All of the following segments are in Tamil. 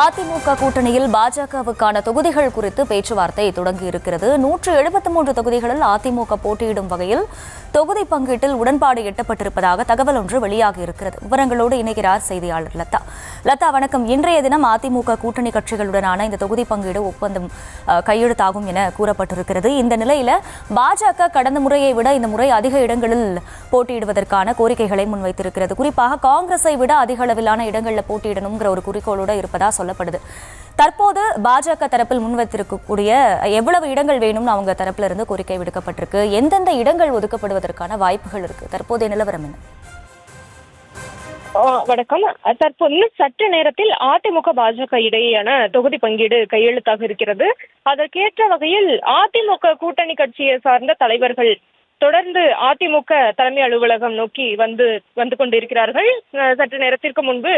அதிமுக கூட்டணியில் பாஜகவுக்கான தொகுதிகள் குறித்து பேச்சுவார்த்தை தொடங்கியிருக்கிறது. 173 தொகுதிகளில் அதிமுக போட்டியிடும் வகையில் தொகுதி பங்கீட்டில் உடன்பாடு எட்டப்பட்டிருப்பதாக தகவல் ஒன்று வெளியாகியிருக்கிறது. விவரங்களோடு இணைகிறார் செய்தியாளர் லதா. லதா, வணக்கம். இன்றைய தினம் அதிமுக கூட்டணி கட்சிகளுடனான இந்த தொகுதி பங்கீடு ஒப்பந்தம் கையெழுத்தாகும் என கூறப்பட்டிருக்கிறது. இந்த நிலையில பாஜக கடந்த முறையை விட இந்த முறை அதிக இடங்களில் போட்டியிடுவதற்கான கோரிக்கைகளை முன்வைத்திருக்கிறது. குறிப்பாக காங்கிரஸை விட அதிக அளவிலான இடங்களில் போட்டியிடணுங்கிற ஒரு குறிக்கோளோடு இருப்பதா சொல்லப்படுது. தற்போது பாஜக தரப்பில் முன்வைத்திருக்கக்கூடிய எவ்வளவு இடங்கள் வேணும்னு அவங்க தரப்புல இருந்து கோரிக்கை விடுக்கப்பட்டிருக்கு, எந்தெந்த இடங்கள் ஒதுக்கப்படுவதற்கான வாய்ப்புகள் இருக்கு, தற்போதைய நிலவரம் என்ன? வணக்கம். தற்போது சற்று நேரத்தில் அதிமுக பாஜக இடையேயான தொகுதி பங்கீடு கையெழுத்தாக இருக்கிறது. அதற்கேற்ற வகையில் அதிமுக கூட்டணி கட்சியை சார்ந்த தலைவர்கள் தொடர்ந்து அதிமுக தலைமை அலுவலகம் நோக்கி வந்து கொண்டிருக்கிறார்கள். சற்று நேரத்திற்கு முன்பு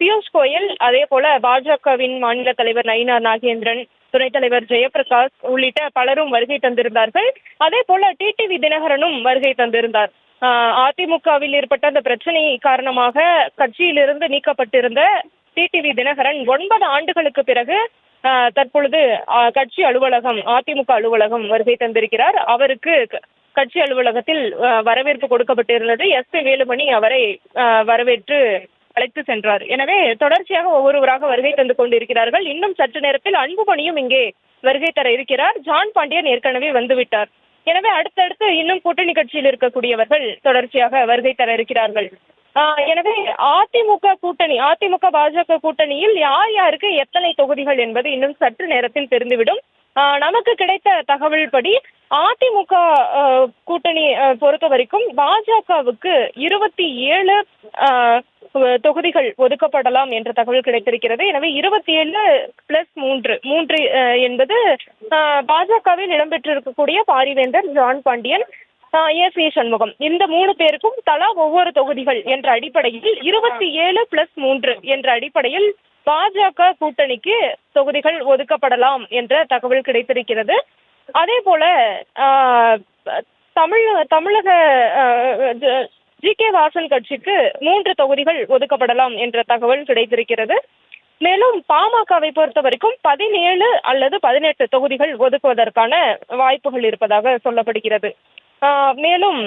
பியூஷ் கோயல், அதே போல பாஜகவின் மாநில தலைவர் நயினார் நாகேந்திரன், துணைத் தலைவர் ஜெயபிரகாஷ் உள்ளிட்ட பலரும் வருகை தந்திருந்தார்கள். அதே போல டிடிவி தினகரனும் வருகை தந்திருந்தார். அதிமுகவில் ஏற்பட்ட அந்த பிரச்சனை காரணமாக கட்சியிலிருந்து நீக்கப்பட்டிருந்த டிடிவி தினகரன் 9 ஆண்டுகளுக்கு பிறகு தற்பொழுது கட்சி அலுவலகம், அதிமுக அலுவலகம் வருகை தந்திருக்கிறார். அவருக்கு கட்சி அலுவலகத்தில் வரவேற்பு கொடுக்கப்பட்டிருந்தது. எஸ்.பி. வேலுமணி அவரை வரவேற்று அழைத்து சென்றார். எனவே தொடர்ச்சியாக ஒவ்வொருவராக வருகை தந்து கொண்டிருக்கிறார்கள். இன்னும் சற்று நேரத்தில் அன்புமணியும் இங்கே வருகை தர இருக்கிறார். ஜான் பாண்டியன் ஏற்கனவே வந்துவிட்டார். எனவே அடுத்தடுத்து இன்னும் கூட்டணி கட்சியில் இருக்கக்கூடியவர்கள் தொடர்ச்சியாக வருகை தர இருக்கிறார்கள். எனவே அதிமுக பாஜக கூட்டணியில் யார் யாருக்கு எத்தனை தொகுதிகள் என்பது இன்னும் சற்று நேரத்தில் தெரிந்துவிடும். நமக்கு கிடைத்த தகவல் படி அதிமுக கூட்டணி பொறுத்த வரைக்கும் பாஜகவுக்கு 27 தொகுதிகள் ஒதுக்கப்படலாம் என்ற தகவல் கிடைத்திருக்கிறது. எனவே 27+3 என்பது பாஜகவில் இடம்பெற்றிருக்கக்கூடிய பாரிவேந்தர், ஜான் பாண்டியன், ஏ.சி. சண்முகம், இந்த 3 பேருக்கும் தலா ஒவ்வொரு தொகுதிகள் என்ற அடிப்படையில் 27+3 என்ற அடிப்படையில் பாஜக கூட்டணிக்கு தொகுதிகள் ஒதுக்கப்படலாம் என்ற தகவல் கிடைத்திருக்கிறது. அதே போல தமிழக ஜி.கே. வாசன் கட்சிக்கு 3 தொகுதிகள் ஒதுக்கப்படலாம் என்ற தகவல் கிடைத்திருக்கிறது. மேலும் பாமகவை பொறுத்த வரைக்கும் 17 அல்லது 18 தொகுதிகள் ஒதுக்குவதற்கான வாய்ப்புகள் இருப்பதாக சொல்லப்படுகிறது. மேலும்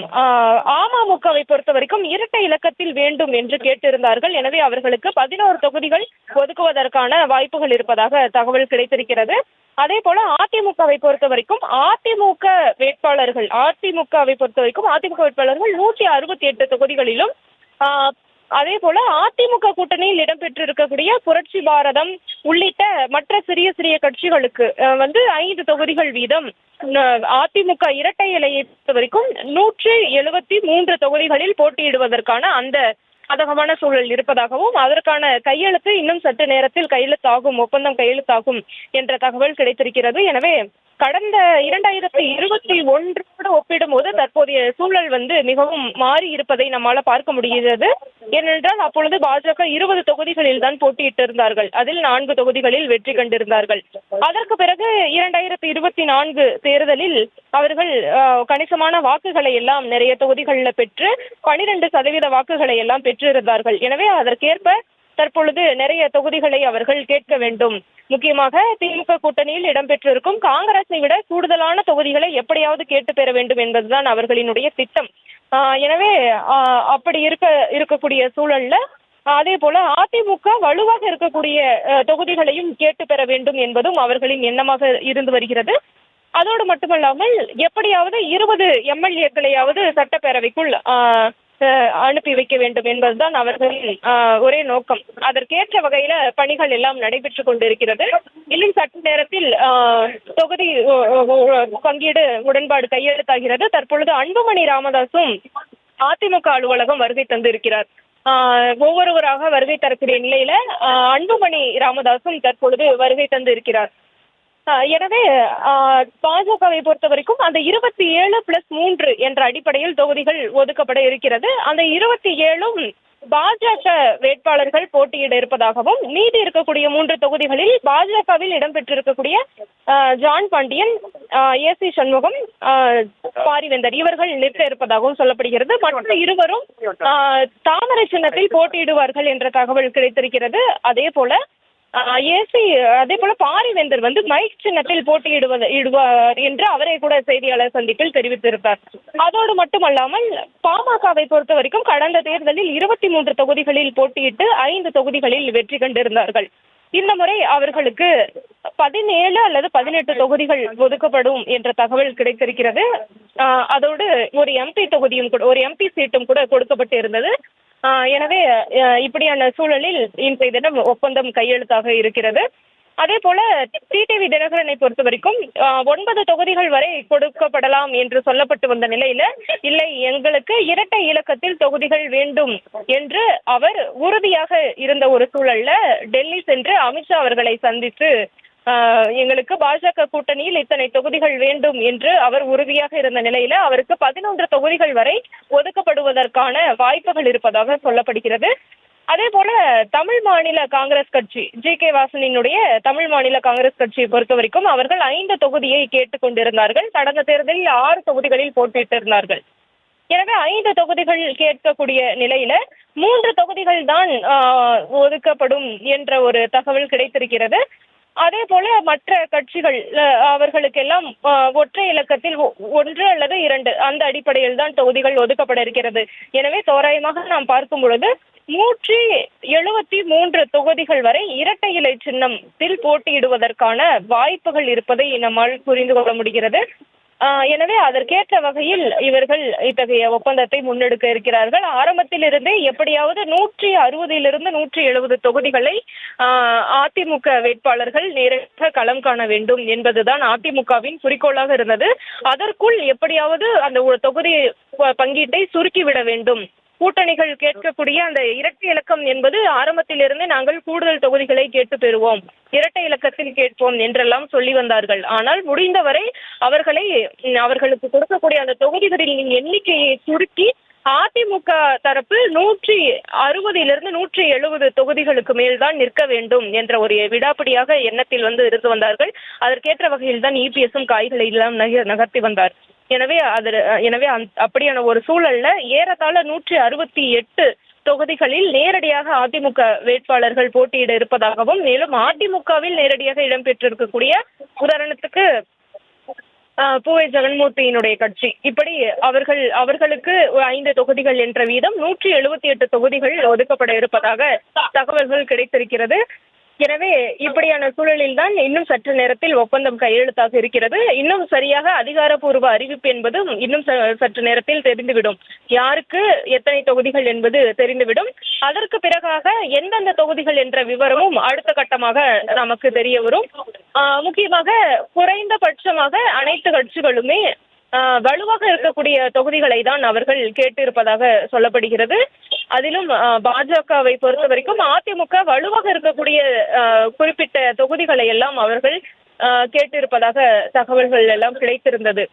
அமமுகவை பொறுத்த வரைக்கும் இரட்டை இலக்கத்தில் வேண்டும் என்று கேட்டிருந்தார்கள். எனவே அவர்களுக்கு 11 தொகுதிகள் ஒதுக்குவதற்கான வாய்ப்புகள் இருப்பதாக தகவல் கிடைத்திருக்கிறது. அதே போல அதிமுகவை பொறுத்த வரைக்கும் அதிமுக வேட்பாளர்கள் 168 தொகுதிகளிலும், அதே போல அதிமுக கூட்டணியில் இடம்பெற்றிருக்கக்கூடிய புரட்சி பாரதம் உள்ளிட்ட மற்ற சிறிய சிறிய கட்சிகளுக்கு 5 தொகுதிகள் வீதம், அதிமுக இரட்டை இலையை பொறுத்த வரைக்கும் 173 தொகுதிகளில் போட்டியிடுவதற்கான அந்த சாதகமான சூழல் இருப்பதாகவும், அதற்கான கையெழுத்து இன்னும் சற்று நேரத்தில் ஒப்பந்தம் கையெழுத்தாகும் என்ற தகவல் கிடைத்திருக்கிறது. எனவே கடந்த 2021 ஒப்பிடும்போது தற்போதைய சூழல் மிகவும் மாறி இருப்பதை நம்மால பார்க்க முடிகிறது. ஏனென்றால் அப்பொழுது பாஜக 20 தொகுதிகளில் தான் போட்டியிட்டிருந்தார்கள். அதில் 4 தொகுதிகளில் வெற்றி கண்டிருந்தார்கள். அதற்கு பிறகு 2024 தேர்தலில் அவர்கள் கணிசமான வாக்குகளை எல்லாம் நிறைய தொகுதிகளில் பெற்று 12% வாக்குகளை எல்லாம் பெற்றிருந்தார்கள். எனவே அதற்கேற்ப தற்பொழுது நிறைய தொகுதிகளை அவர்கள் கேட்க வேண்டும். முக்கியமாக திமுக கூட்டணியில் இடம்பெற்றிருக்கும் காங்கிரஸை விட கூடுதலான தொகுதிகளை எப்படியாவது கேட்டு பெற வேண்டும் என்பதுதான் அவர்களினுடைய திட்டம். எனவே அப்படி இருக்கக்கூடிய சூழல்ல அதே போல அதிமுக வலுவாக இருக்கக்கூடிய தொகுதிகளையும் கேட்டு பெற வேண்டும் என்பதும் அவர்களின் எண்ணமாக இருந்து வருகிறது. அதோடு மட்டுமல்லாமல் எப்படியாவது 20 எம்எல்ஏக்களையாவது சட்டப்பேரவைக்குள் அனுப்பி வைக்க வேண்டும் என்பதுதான் அவர்களின் ஒரே நோக்கம். அதற்கேற்ற வகையில பணிகள் எல்லாம் நடைபெற்று கொண்டிருக்கிறது. இன்னும் சற்று நேரத்தில் தொகுதி பங்கீடு உடன்பாடு கையெழுத்தாகிறது. தற்பொழுது அன்புமணி ராமதாசும் அதிமுக அலுவலகம் வருகை தந்திருக்கிறார். ஒவ்வொருவராக வருகை தரக்கூடிய நிலையில அன்புமணி ராமதாசும் தற்பொழுது வருகை தந்து இருக்கிறார். எனவே பாஜகவை பொறுத்த வரைக்கும் அந்த 27+3 என்ற அடிப்படையில் தொகுதிகள் ஒதுக்கப்பட இருக்கிறது. அந்த 27ம் பாஜக வேட்பாளர்கள் போட்டியிட இருப்பதாகவும், மீதி இருக்கக்கூடிய 3 தொகுதிகளில் பாஜகவில் இடம்பெற்றிருக்கக்கூடிய ஜான் பாண்டியன், ஏ.சி. சண்முகம், பாரிவேந்தர் இவர்கள் நிற்க இருப்பதாகவும் சொல்லப்படுகிறது. மற்ற இருவரும் தாமரை சின்னத்தில் போட்டியிடுவார்கள் என்ற தகவல் கிடைத்திருக்கிறது. அதே போல ஏசி அதே போல பாரிவேந்தர் வந்து மைக் சின்னத்தில் இடுவார் என்று அவரே கூட செய்தியாளர் சந்திப்பில் தெரிவித்திருந்தார். அதோடு மட்டுமல்லாமல் பாமகவை பொறுத்த வரைக்கும் கடந்த தேர்தலில் 23 தொகுதிகளில் போட்டியிட்டு 5 தொகுதிகளில் வெற்றி கண்டிருந்தார்கள். இந்த முறை அவர்களுக்கு 17 அல்லது 18 தொகுதிகள் ஒதுக்கப்படும் என்ற தகவல் கிடைத்திருக்கிறது. அதோடு ஒரு எம்பி தொகுதியும் கூட, ஒரு எம்பி சீட்டும் கூட கொடுக்கப்பட்டு இருந்தது. எனவே இப்படியான சூழலில் இன்றைய தினம் ஒப்பந்தம் கையெழுத்தாக இருக்கிறது. அதே போல டிடிவி தினகரனை பொறுத்த வரைக்கும் 9 தொகுதிகள் வரை கொடுக்கப்படலாம் என்று சொல்லப்பட்டு வந்த நிலையில, இல்லை எங்களுக்கு இரட்டை இலக்கத்தில் தொகுதிகள் வேண்டும் என்று அவர் உறுதியாக இருந்த ஒரு சூழல்ல டெல்லி சென்று அமித்ஷா அவர்களை சந்தித்து எங்களுக்கு பாஜக கூட்டணியில் இத்தனை தொகுதிகள் வேண்டும் என்று அவர் உறுதியாக இருந்த நிலையில அவருக்கு 11 தொகுதிகள் வரை ஒதுக்கப்படுவதற்கான வாய்ப்புகள் இருப்பதாக சொல்லப்படுகிறது. அதே போல தமிழ் மாநில காங்கிரஸ் கட்சி, ஜி.கே. வாசனினுடைய தமிழ் மாநில காங்கிரஸ் கட்சியை பொறுத்த வரைக்கும் அவர்கள் 5 தொகுதியை கேட்டுக் கொண்டிருந்தார்கள். கடந்த தேர்தலில் 6 தொகுதிகளில் போட்டியிட்டிருந்தார்கள். எனவே 5 தொகுதிகள் கேட்கக்கூடிய நிலையில 3 தொகுதிகள் தான் ஒதுக்கப்படும் என்ற ஒரு தகவல் கிடைத்திருக்கிறது. அதே போல மற்ற கட்சிகள் அவர்களுக்கெல்லாம் ஒற்றை இலக்கத்தில் 1 அல்லது 2 அந்த அடிப்படையில் தான் தொகுதிகள் ஒதுக்கப்பட இருக்கிறது. எனவே தோராயமாக நாம் பார்க்கும் பொழுது 173 தொகுதிகள் வரை இரட்டை இலை சின்னத்தில் போட்டியிடுவதற்கான வாய்ப்புகள் இருப்பதை நம்மால் புரிந்து கொள்ள முடிகிறது. எனவே அதற்கேற்ற வகையில் இவர்கள் இத்தகைய ஒப்பந்தத்தை முன்னெடுக்க இருக்கிறார்கள். ஆரம்பத்திலிருந்தே எப்படியாவது 160 170 தொகுதிகளை அதிமுக வேட்பாளர்கள் நேரடியாக களம் காண வேண்டும் என்பதுதான் அதிமுகவின் குறிக்கோளாக இருந்தது. அதற்குள் எப்படியாவது அந்த தொகுதி பங்கீட்டை சுருக்கிவிட வேண்டும். கூட்டணிகள் கேட்கக்கூடிய அந்த இரட்டை இலக்கம் என்பது ஆரம்பத்திலிருந்து நாங்கள் கூடுதல் தொகுதிகளை கேட்டு பெறுவோம், இரட்டை இலக்கத்தில் கேட்போம் என்றெல்லாம் சொல்லி வந்தார்கள். ஆனால் முடிந்தவரை அவர்களுக்கு கொடுக்கக்கூடிய அந்த தொகுதிகளின் எண்ணிக்கையை சுருக்கி அதிமுக தரப்பு 160 170 தொகுதிகளுக்கு மேல்தான் நிற்க வேண்டும் என்ற ஒரு விடாப்பிடியாக எண்ணத்தில் இருந்து வந்தார்கள். அதற்கேற்ற வகையில் தான் இபிஎஸும் காய்களை எல்லாம் நகர்த்தி வந்தார். எனவே அப்படியான ஒரு சூழல்ல ஏறத்தாழ 168 தொகுதிகளில் நேரடியாக அதிமுக வேட்பாளர்கள் போட்டியிட இருப்பதாகவும், மேலும் அதிமுகவில் நேரடியாக இடம்பெற்றிருக்கக்கூடிய, உதாரணத்துக்கு பூவை ஜெகன்மூர்த்தியினுடைய கட்சி, இப்படி அவர்களுக்கு 5 தொகுதிகள் என்ற வீதம் 178 தொகுதிகள் ஒதுக்கப்பட இருப்பதாக தகவல்கள் கிடைத்திருக்கிறது. எனவே இப்படியான சூழலில் தான் இன்னும் சற்று நேரத்தில் ஒப்பந்தம் கையெழுத்தாக இருக்கிறது. இன்னும் சரியாக அதிகாரப்பூர்வ அறிவிப்பு என்பது இன்னும் சற்று நேரத்தில் தெரிந்துவிடும். யாருக்கு எத்தனை தொகுதிகள் என்பது தெரிந்துவிடும். அதற்கு பிறகாக எந்தெந்த தொகுதிகள் என்ற விவரமும் அடுத்த கட்டமாக நமக்கு தெரிய வரும். முக்கியமாக குறைந்தபட்சமாக அனைத்து கட்சிகளுமே வலுவாக இருக்கக்கூடிய தொகுதிகளை தான் அவர்கள் கேட்டிருப்பதாக சொல்லப்படுகிறது. அதிலும் பாஜகவை பொறுத்த வரைக்கும் அதிமுக வலுவாக இருக்கக்கூடிய குறிப்பிட்ட தொகுதிகளை எல்லாம் அவர்கள் கேட்டிருப்பதாக தகவல்கள் எல்லாம் கிடைத்திருந்தது.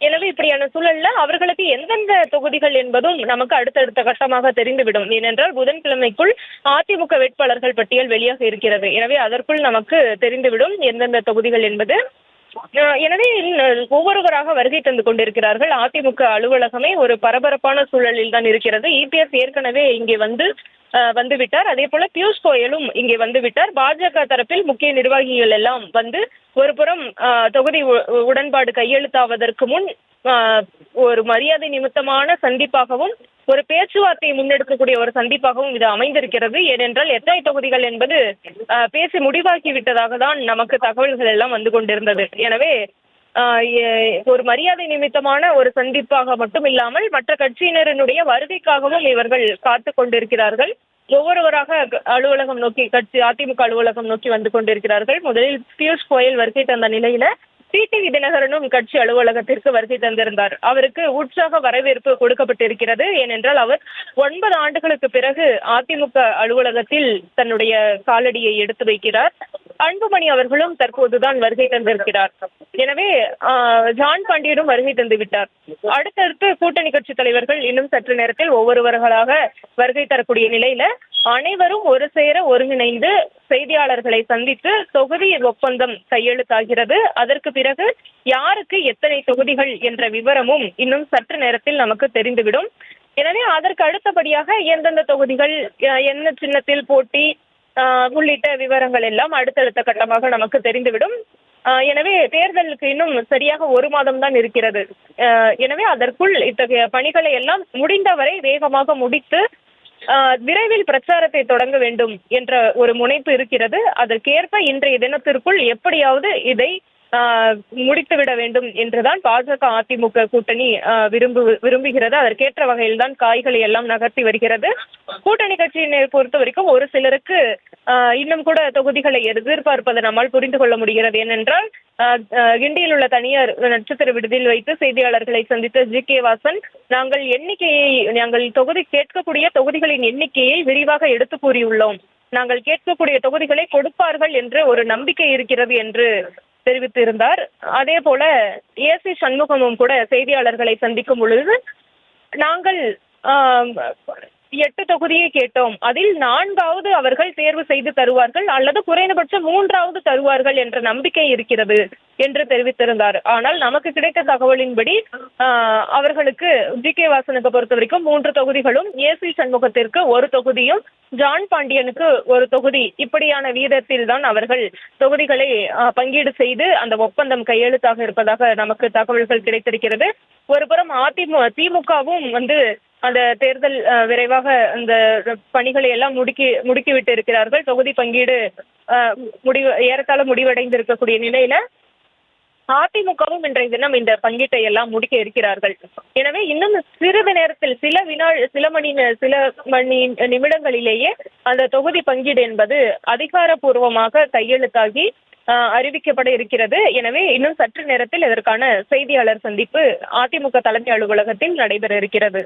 எனவே இப்படியான சூழல்ல அவர்களுக்கு எந்தெந்த தொகுதிகள் என்பதும் நமக்கு அடுத்தடுத்த கட்டமாக தெரிந்துவிடும். ஏனென்றால் புதன்கிழமைக்குள் அதிமுக வேட்பாளர்கள் பட்டியல் வெளியாக இருக்கிறது. எனவே அதற்குள் நமக்கு தெரிந்துவிடும் எந்தெந்த தொகுதிகள் என்பது. எனவே ஒவ்வொருவராக வருகை தந்து கொண்டிருக்கிறார்கள். அதிமுக அலுவலகமே ஒரு பரபரப்பான சூழலில் தான் இருக்கிறது. இபிஎஸ் ஏற்கனவே இங்கே வந்துவிட்டார். அதே போல பியூஷ் கோயலும் இங்கே வந்துவிட்டார். பாஜக தரப்பில் முக்கிய நிர்வாகிகள் எல்லாம் ஒரு புறம் தொகுதி உடன்பாடு கையெழுத்தாவதற்கு முன் ஒரு மரியாதை நிமித்தமான சந்திப்பாகவும், ஒரு பேச்சுவார்த்தையை முன்னெடுக்கக்கூடிய ஒரு சந்திப்பாகவும் இது அமைந்திருக்கிறது. ஏனென்றால் எத்தனை தொகுதிகள் என்பது பேசி முடிவாகிவிட்டதாக தான் நமக்கு தகவல்கள் எல்லாம் வந்து கொண்டிருந்தது. எனவே ஒரு மரியாதை நிமித்தமான ஒரு சந்திப்பாக மட்டும் இல்லாமல் மற்ற கட்சியினரினுடைய வருகைக்காகவும் இவர்கள் காத்து கொண்டிருக்கிறார்கள். ஒவ்வொருவராக அலுவலகம் நோக்கி, அதிமுக அலுவலகம் நோக்கி வந்து கொண்டிருக்கிறார்கள். முதலில் பியூஷ் கோயல் வருகை தந்த நிலையில டிடிவி தினகரனும் கட்சி அலுவலகத்திற்கு வருகை தந்திருந்தார். அவருக்கு உற்சாக வரவேற்பு கொடுக்கப்பட்டிருக்கிறது. ஏனென்றால் அவர் 9 ஆண்டுகளுக்கு பிறகு அதிமுக அலுவலகத்தில் தன்னுடைய காலடியை எடுத்து வைக்கிறார். அன்புமணி அவர்களும் தற்போதுதான் வருகை தந்திருக்கிறார். எனவே ஜான் பாண்டியனும் வருகை தந்து விட்டார். அடுத்தடுத்து கூட்டணி கட்சி தலைவர்கள் இன்னும் சற்று நேரத்தில் ஒவ்வொருவர்களாக வருகை தரக்கூடிய நிலையில அனைவரும் ஒரு சேர ஒருங்கிணைந்து செய்தியாளர்களை சந்தித்து தொகுதி ஒப்பந்தம் கையெழுத்தாகிறது. அதற்கு பிறகு யாருக்கு எத்தனை தொகுதிகள் என்ற விவரமும் இன்னும் சற்று நேரத்தில் நமக்கு தெரிந்துவிடும். எனவே அதற்கு அடுத்தபடியாக எந்தெந்த தொகுதிகள் என்ன சின்னத்தில் போட்டி, உள்ளிட்ட விவரங்கள் எல்லாம் அடுத்தடுத்த கட்டமாக நமக்கு தெரிந்துவிடும். எனவே தேர்தலுக்கு இன்னும் சரியாக 1 மாதம் தான் இருக்கிறது. எனவே அதற்குள் இத்தகைய பணிகளை எல்லாம் முடிந்தவரை வேகமாக முடித்து விரைவில் பிரச்சாரத்தை தொடங்க வேண்டும் என்ற ஒரு முனைப்பு இருக்கிறது. அதற்கேற்ப இன்றைய தினத்திற்குள் எப்படியாவது இதை முடித்துவிட வேண்டும் என்றுதான் பாஜக அதிமுக கூட்டணி விரும்புகிறது. அதற்கேற்ற வகையில் தான் காய்களை எல்லாம் நகர்த்தி வருகிறது. கூட்டணி கட்சியினை பொறுத்த வரைக்கும் ஒரு சிலருக்கு இன்னும் கூட தொகுதிகளை எதிர்பார்ப்பதை நம்மால் புரிந்து கொள்ள முடிகிறது. ஏனென்றால் கிண்டியில் உள்ள தனியார் நட்சத்திர விடுதியில் வைத்து செய்தியாளர்களை சந்தித்த ஜி.கே. வாசன், நாங்கள் கேட்கக்கூடிய தொகுதிகளின் எண்ணிக்கையை விரிவாக எடுத்து கூறியுள்ளோம். நாங்கள் கேட்கக்கூடிய தொகுதிகளை கொடுப்பார்கள் என்று ஒரு நம்பிக்கை இருக்கிறது என்று தெரிவித்திருந்தார். அதே போல ஏசி சண்முகமும் கூட செய்தியாளர்களை சந்திக்கும் பொழுது, நாங்கள் 8 தொகுதியை கேட்டோம், அதில் 4வது அவர்கள் தேர்வு செய்து தருவார்கள் அல்லது குறைந்தபட்சம் 3வது தருவார்கள் என்ற நம்பிக்கை இருக்கிறது என்று தெரிவித்திருந்தார். ஆனால் நமக்கு கிடைத்த தகவலின்படி அவர்களுக்கு ஜி.கே. வாசனுக்கு பொறுத்த வரைக்கும் 3 தொகுதிகளும், ஏசி சண்முகத்திற்கு 1 தொகுதியும், ஜான் பாண்டியனுக்கு 1 தொகுதி, இப்படியான வீதத்தில் தான் அவர்கள் தொகுதிகளை பங்கீடு செய்து அந்த ஒப்பந்தம் கையெழுத்தாக இருப்பதாக நமக்கு தகவல்கள் கிடைத்திருக்கிறது. ஒருபுறம் திமுகவும் அந்த தேர்தல் விரைவாக அந்த பணிகளை எல்லாம் முடுக்கிவிட்டு இருக்கிறார்கள். தொகுதி பங்கீடு ஏறத்தாழ முடிவடைந்து இருக்கக்கூடிய நிலையில அதிமுகவும் இன்றைய தினம் இந்த பங்கீட்டை எல்லாம் முடிக்க இருக்கிறார்கள். எனவே இன்னும் சிறிது நேரத்தில் சில மணி நிமிடங்களிலேயே அந்த தொகுதி பங்கீடு என்பது அதிகாரப்பூர்வமாக கையெழுத்தாகி அறிவிக்கப்பட இருக்கிறது. எனவே இன்னும் சற்று நேரத்தில் இதற்கான செய்தியாளர் சந்திப்பு அதிமுக தலைமை அலுவலகத்தில் நடைபெற இருக்கிறது.